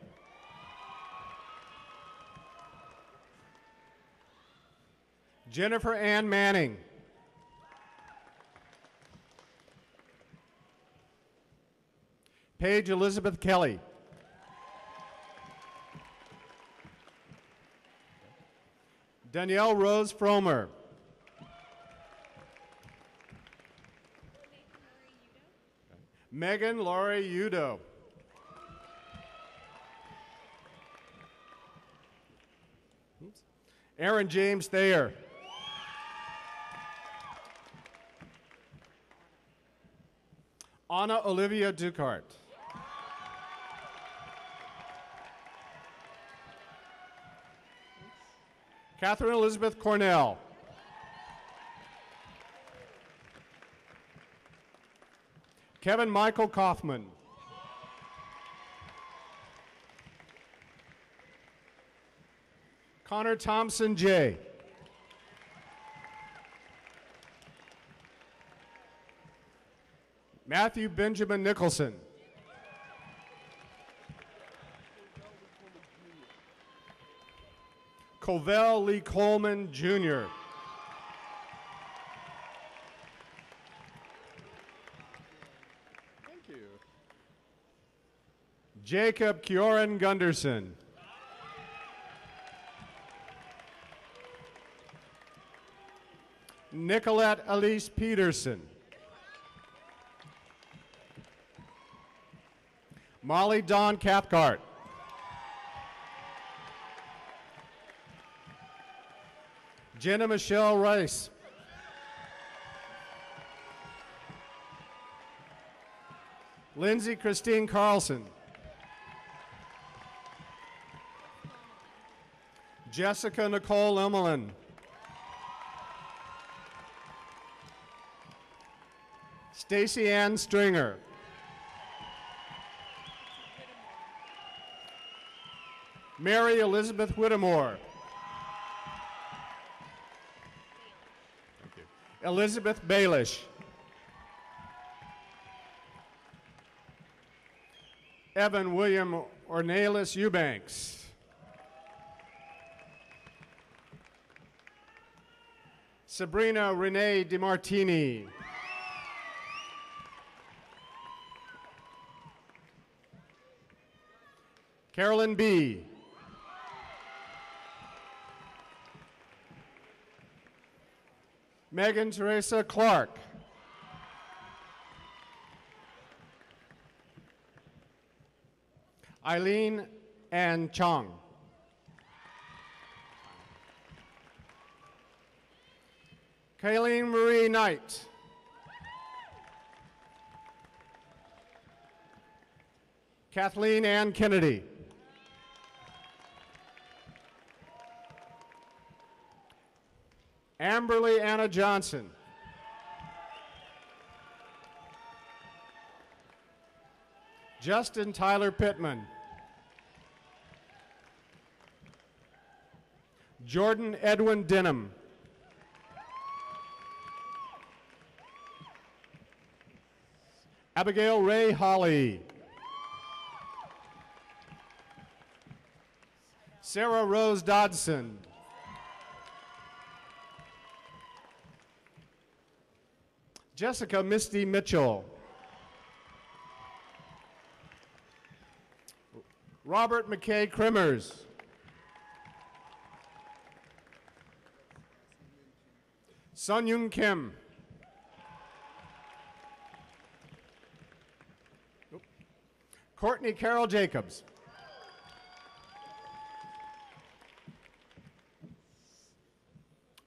Jennifer Ann Manning. Paige Elizabeth Kelly. Danielle Rose Fromer. Megan Laurie Udo. Aaron James Thayer. Anna Olivia Ducart. Catherine Elizabeth Cornell. Kevin Michael Kaufman. Connor Thompson J. Matthew Benjamin Nicholson. Covell Lee Coleman, Jr. Thank you. Jacob Kioran Gunderson. Nicolette Elise Peterson. Molly Dawn Cathcart. Jenna Michelle Rice. Lindsay Christine Carlson. Jessica Nicole Emelin. Stacy Ann Stringer. Mary Elizabeth Whittemore. Thank you. Elizabeth Baelish. Evan William Ornelas Eubanks. Sabrina Renee DiMartini. Carolyn B. Megan Teresa Clark. Eileen Ann Chong. Kayleen Marie Knight. Kathleen Ann Kennedy. Amberly Anna Johnson. Justin Tyler Pittman. Jordan Edwin Denham. Abigail Ray Holly. Sarah Rose Dodson. Jessica Misty Mitchell. Robert McKay Krimmers. Sun Yoon Kim. Courtney Carol Jacobs.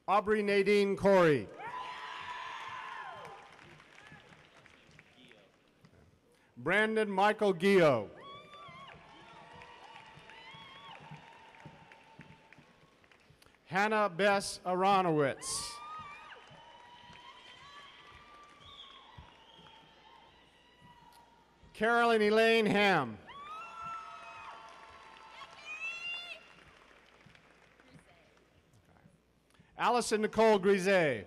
Aubrey Nadine Corey. Brandon Michael Gio. Hannah Bess Aronowitz. Carolyn Elaine Ham. Allison Nicole Grise.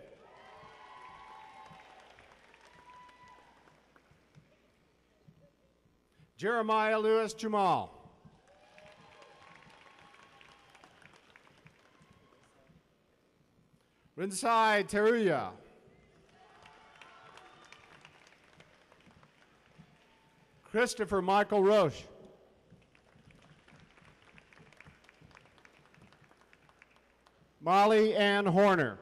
Jeremiah Lewis Jamal. Rinsai Teruya. Christopher Michael Roche. Molly Ann Horner.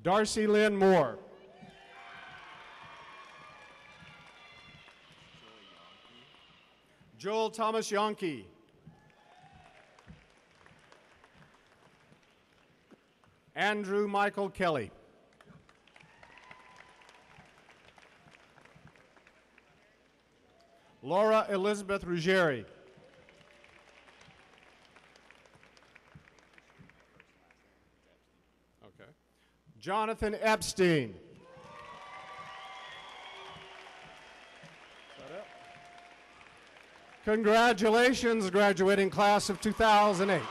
Darcy Lynn Moore. Joel Thomas Yonke. Andrew Michael Kelly. Laura Elizabeth Ruggieri. Okay. Jonathan Epstein. Congratulations, graduating class of 2008.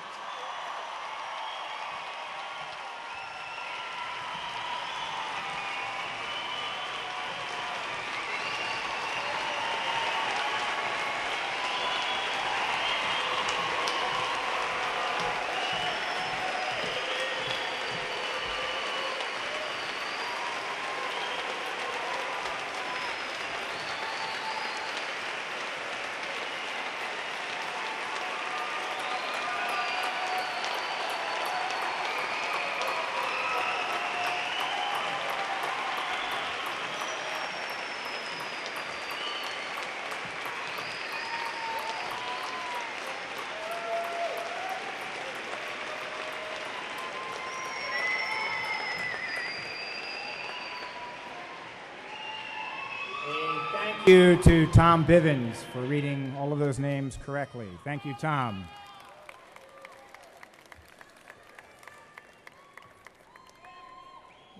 Thank you to Tom Bivens for reading all of those names correctly. Thank you, Tom.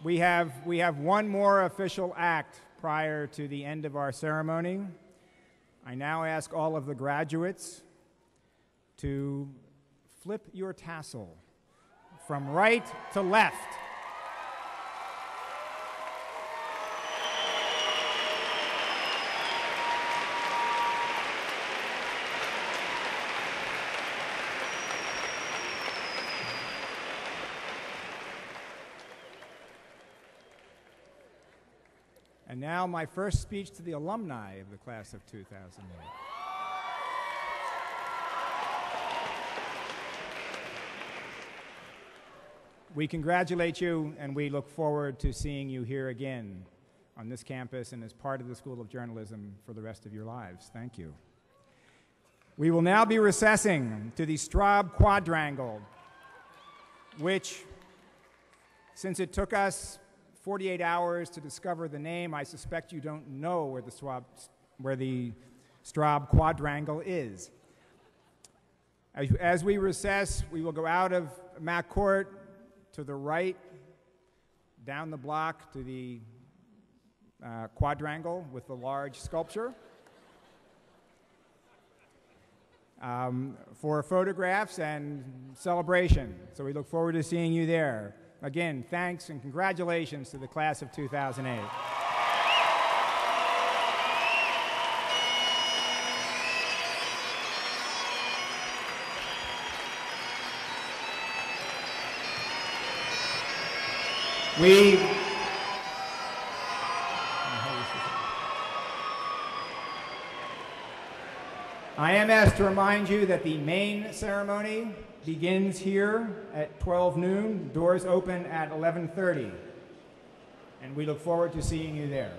We have one more official act prior to the end of our ceremony. I now ask all of the graduates to flip your tassel from right to left. And now my first speech to the alumni of the class of 2008. We congratulate you, and we look forward to seeing you here again on this campus and as part of the School of Journalism for the rest of your lives. Thank you. We will now be recessing to the Straub Quadrangle, which, since it took us 48 hours to discover the name, I suspect you don't know where the Straub Quadrangle is. As we recess, we will go out of Mac Court to the right down the block to the quadrangle with the large sculpture for photographs and celebration. So we look forward to seeing you there. Again, thanks and congratulations to the class of 2008. I am asked to remind you that the main ceremony begins here at 12 noon. Doors open at 11:30. And we look forward to seeing you there.